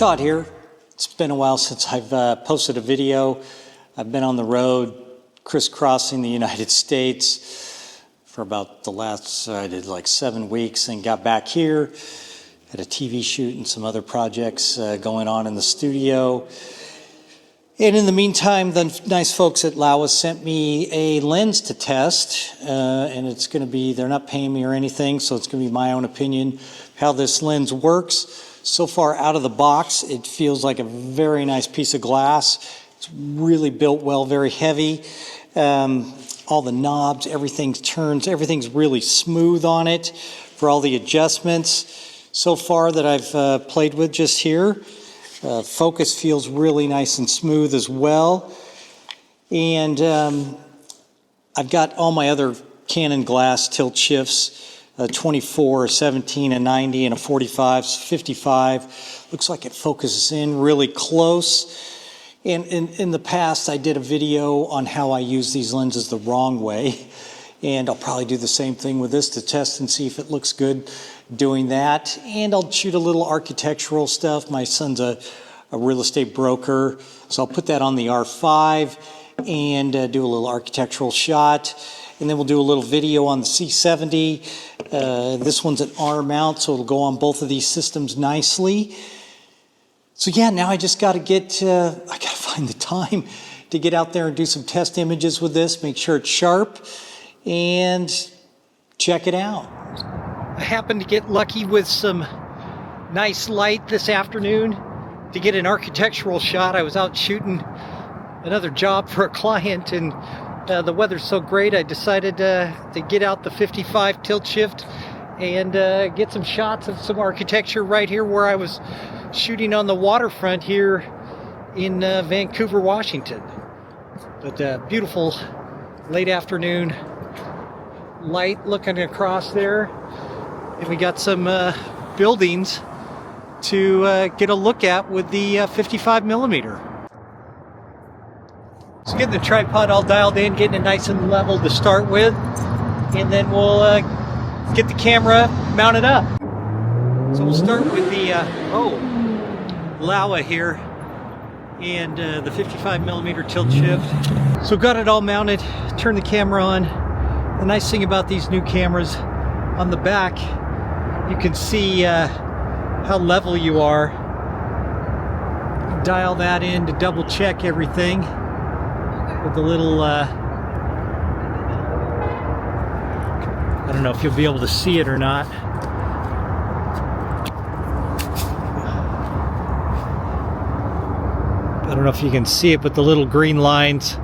Todd here. It's been a while since I've posted a video. I've been on the road crisscrossing the United States for about the last, I did like 7 weeks, and got back here, had a TV shoot and some other projects going on in the studio. And in the meantime, the nice folks at Laowa sent me a lens to test, and it's going to be, they're not paying me or anything, so it's going to be my own opinion how this lens works. So far out of the box, it feels like a very nice piece of glass. It's really built well, very heavy. All the knobs, everything turns, everything's really smooth on it for all the adjustments. So far that I've played with just here, focus feels really nice and smooth as well. And I've got all my other Canon glass tilt shifts, 24, 17, a 90, and a 45, 55. Looks like it focuses in really close. And in the past, I did a video on how I use these lenses the wrong way. And I'll probably do the same thing with this to test and see if it looks good doing that. And I'll shoot a little architectural stuff. My son's a real estate broker, so I'll put that on the R5 and do a little architectural shot. And then we'll do a little video on the C70. This one's an R mount, so it'll go on both of these systems nicely. So yeah, now I just got to I got to find the time to get out there and do some test images with this, make sure it's sharp, and check it out. I happened to get lucky with some nice light this afternoon to get an architectural shot. I was out shooting another job for a client, and the weather's so great I decided to get out the 55 tilt shift and get some shots of some architecture right here where I was shooting on the waterfront here in Vancouver, Washington. But beautiful late afternoon light looking across there, and we got some buildings to get a look at with the 55 millimeter. So getting the tripod all dialed in, getting it nice and level to start with, and then we'll get the camera mounted up. So we'll start with the Laowa here and the 55 millimeter tilt shift. So got it all mounted, turn the camera on. The nice thing about these new cameras, on the back you can see how level you are. Dial that in to double check everything with the little I don't know if you'll be able to see it or not. I don't know if you can see it, but the little green lines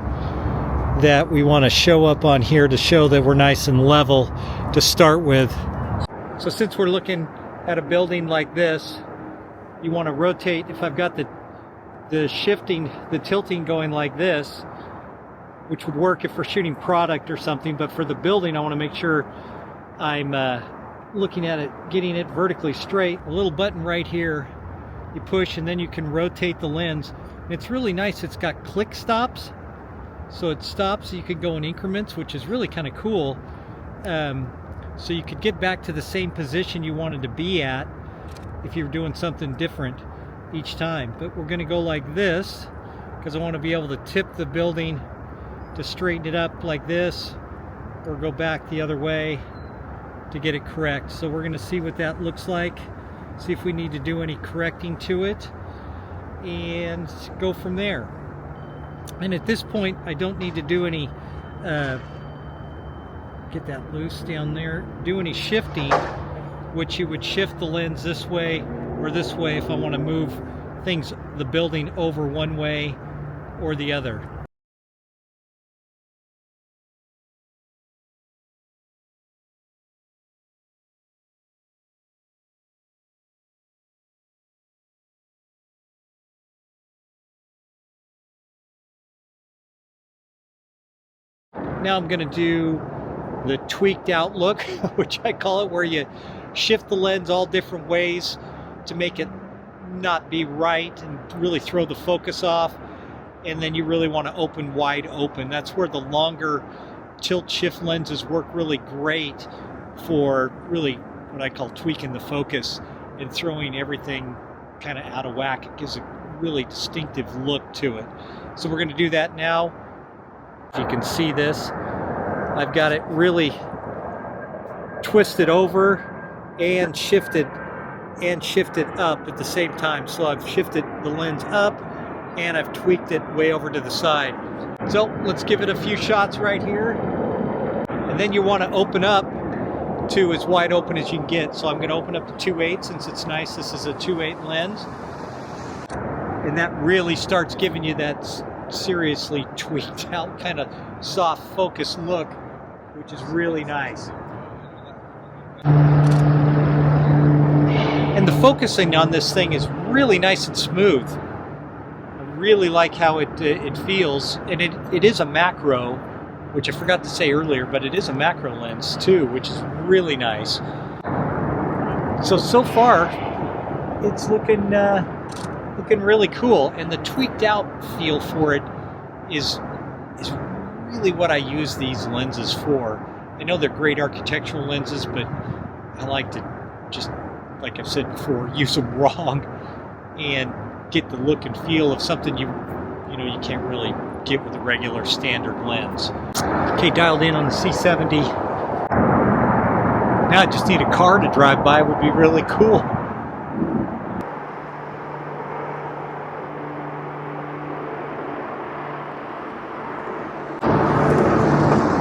that we want to show up on here to show that we're nice and level to start with. So since we're looking at a building like this, you want to rotate. If I've got the shifting, the tilting going like this, which would work if we're shooting product or something, but for the building I want to make sure I'm looking at it, getting it vertically straight. A little button right here, you push and then you can rotate the lens. And it's really nice, it's got click stops, so it stops, so you could go in increments, which is really kind of cool. So you could get back to the same position you wanted to be at if you're doing something different each time. But we're going to go like this because I want to be able to tip the building to straighten it up like this, or go back the other way to get it correct. So we're going to see what that looks like, see if we need to do any correcting to it, and go from there. And at this point I don't need to do any get that loose down there, do any shifting, which you would shift the lens this way or this way if I want to move things, the building over one way or the other. Now I'm going to do the tweaked outlook, which I call it, where you shift the lens all different ways to make it not be right and really throw the focus off. And then you really want to open wide open. That's where the longer tilt shift lenses work really great for really what I call tweaking the focus and throwing everything kind of out of whack. It gives a really distinctive look to it. So we're going to do that now. If you can see this, I've got it really twisted over and shifted up at the same time. So I've shifted the lens up and I've tweaked it way over to the side. So let's give it a few shots right here. And then you want to open up to as wide open as you can get. So I'm going to open up to 2.8 since it's nice. This is a 2.8 lens. And that really starts giving you that seriously tweaked out kind of soft focus look, which is really nice. And the focusing on this thing is really nice and smooth. I really like how it feels. And it is a macro, which I forgot to say earlier, but it is a macro lens too, which is really nice. So far, it's looking really cool. And the tweaked out feel for it is really what I use these lenses for. I know they're great architectural lenses, but I like to just, like I've said before, use them wrong and get the look and feel of something you can't really get with a regular standard lens. Okay, dialed in on the C70. Now I just need a car to drive by. Would be really cool.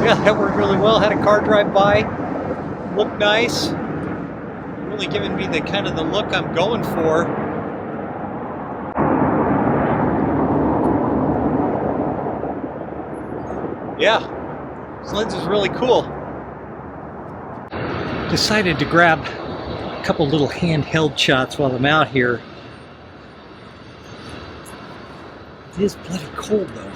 Yeah, that worked really well. Had a car drive by. Looked nice. Really giving me the kind of the look I'm going for. Yeah, this lens is really cool. Decided to grab a couple little handheld shots while I'm out here. It is bloody cold though.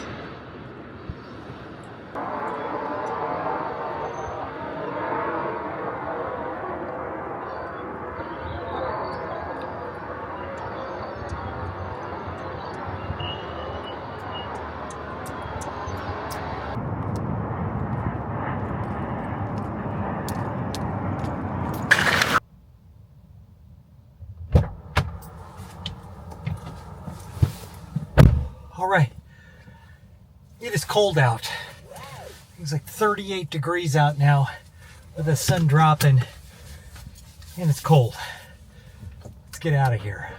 All right, it is cold out. It's like 38 degrees out now with the sun dropping, and it's cold. Let's get out of here.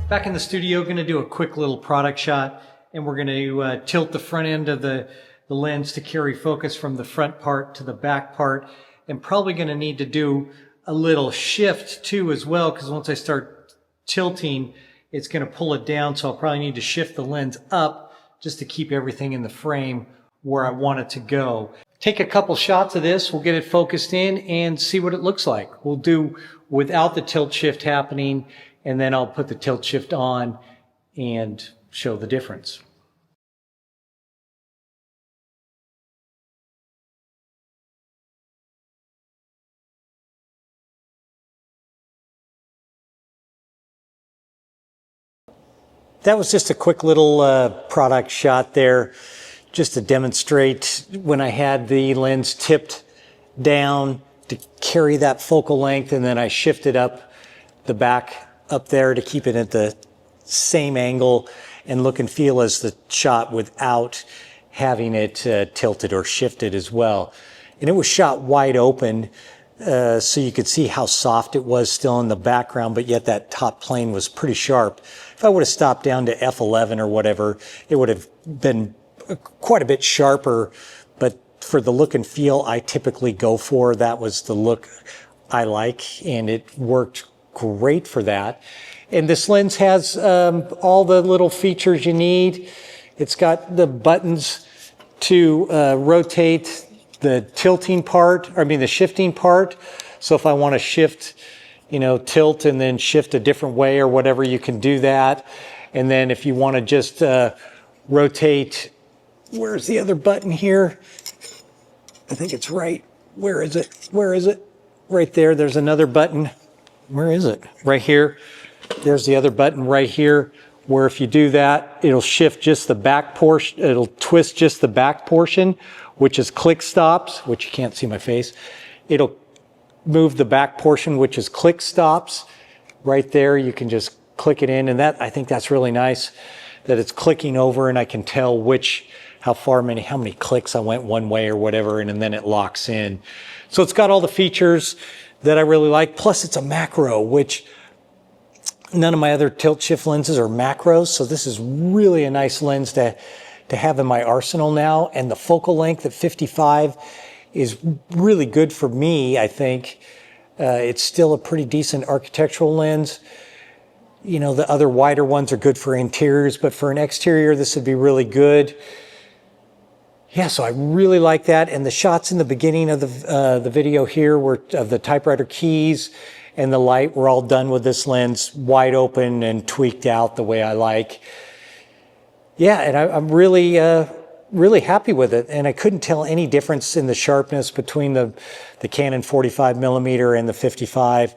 Back in the studio, going to do a quick little product shot, and we're going to tilt the front end of the lens to carry focus from the front part to the back part, and probably going to need to do a little shift too as well, because once I start tilting, it's going to pull it down, so I'll probably need to shift the lens up just to keep everything in the frame where I want it to go. Take a couple shots of this, we'll get it focused in and see what it looks like. We'll do without the tilt shift happening, and then I'll put the tilt shift on and show the difference. That was just a quick little product shot there, just to demonstrate when I had the lens tipped down to carry that focal length, and then I shifted up the back up there to keep it at the same angle and look and feel as the shot without having it tilted or shifted as well. And it was shot wide open, so you could see how soft it was still in the background, but yet that top plane was pretty sharp. If I would have stopped down to F11 or whatever, it would have been quite a bit sharper, but for the look and feel I typically go for, that was the look I like, and it worked great for that. And this lens has all the little features you need. It's got the buttons to rotate the tilting part, the shifting part. So if I want to shift, tilt and then shift a different way or whatever, you can do that. And then if you want to just rotate, where's the other button here? I think it's right. Where is it? Where is it? Right there. There's another button. Where is it? Right here. There's the other button right here, where if you do that, it'll shift just the back portion. It'll twist just the back portion, which is click stops, which you can't see my face. It'll move the back portion, which is click stops. right there. You can just click it in, and that, I think that's really nice that it's clicking over and I can tell how many clicks I went one way or whatever, and then it locks in. So it's got all the features that I really like. Plus it's a macro, which none of my other tilt shift lenses are macros. So this is really a nice lens to have in my arsenal now. And the focal length at 55 is really good for me, I think. It's still a pretty decent architectural lens. You know, the other wider ones are good for interiors, but for an exterior, this would be really good. Yeah, so I really like that. And the shots in the beginning of the video here were of the typewriter keys and the light were all done with this lens wide open and tweaked out the way I like. Yeah, and I'm really, really happy with it. And I couldn't tell any difference in the sharpness between the Canon 45mm and the 55,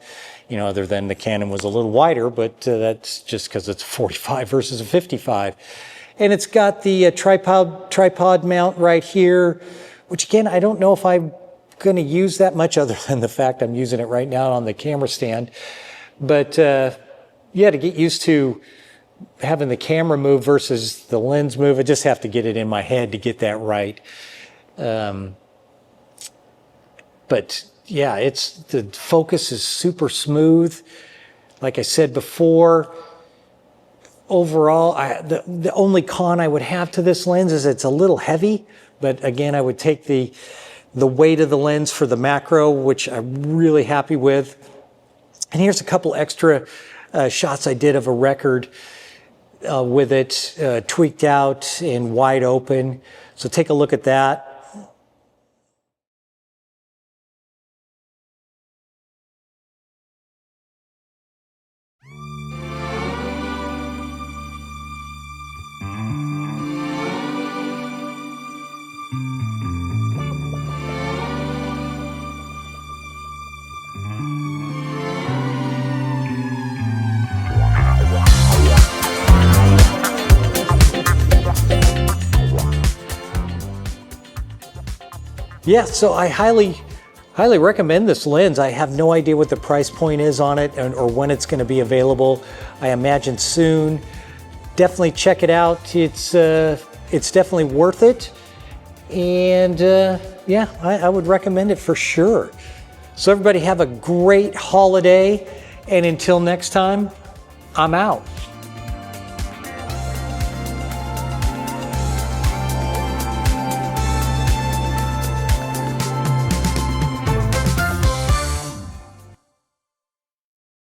you know, other than the Canon was a little wider, but that's just because it's a 45 versus a 55. And it's got the tripod mount right here, which again, I don't know if I'm going to use that much other than the fact I'm using it right now on the camera stand. But yeah, to get used to having the camera move versus the lens move, I just have to get it in my head to get that right. But yeah, the focus is super smooth. Like I said before, overall, the only con I would have to this lens is it's a little heavy, but again, I would take the weight of the lens for the macro, which I'm really happy with. And here's a couple extra shots I did of a record with it tweaked out and wide open. So take a look at that. Yeah, so I highly recommend this lens. I have no idea what the price point is on it or when it's going to be available. I imagine soon. Definitely check it out. It's definitely worth it. And yeah, I would recommend it for sure. So everybody have a great holiday. And until next time, I'm out.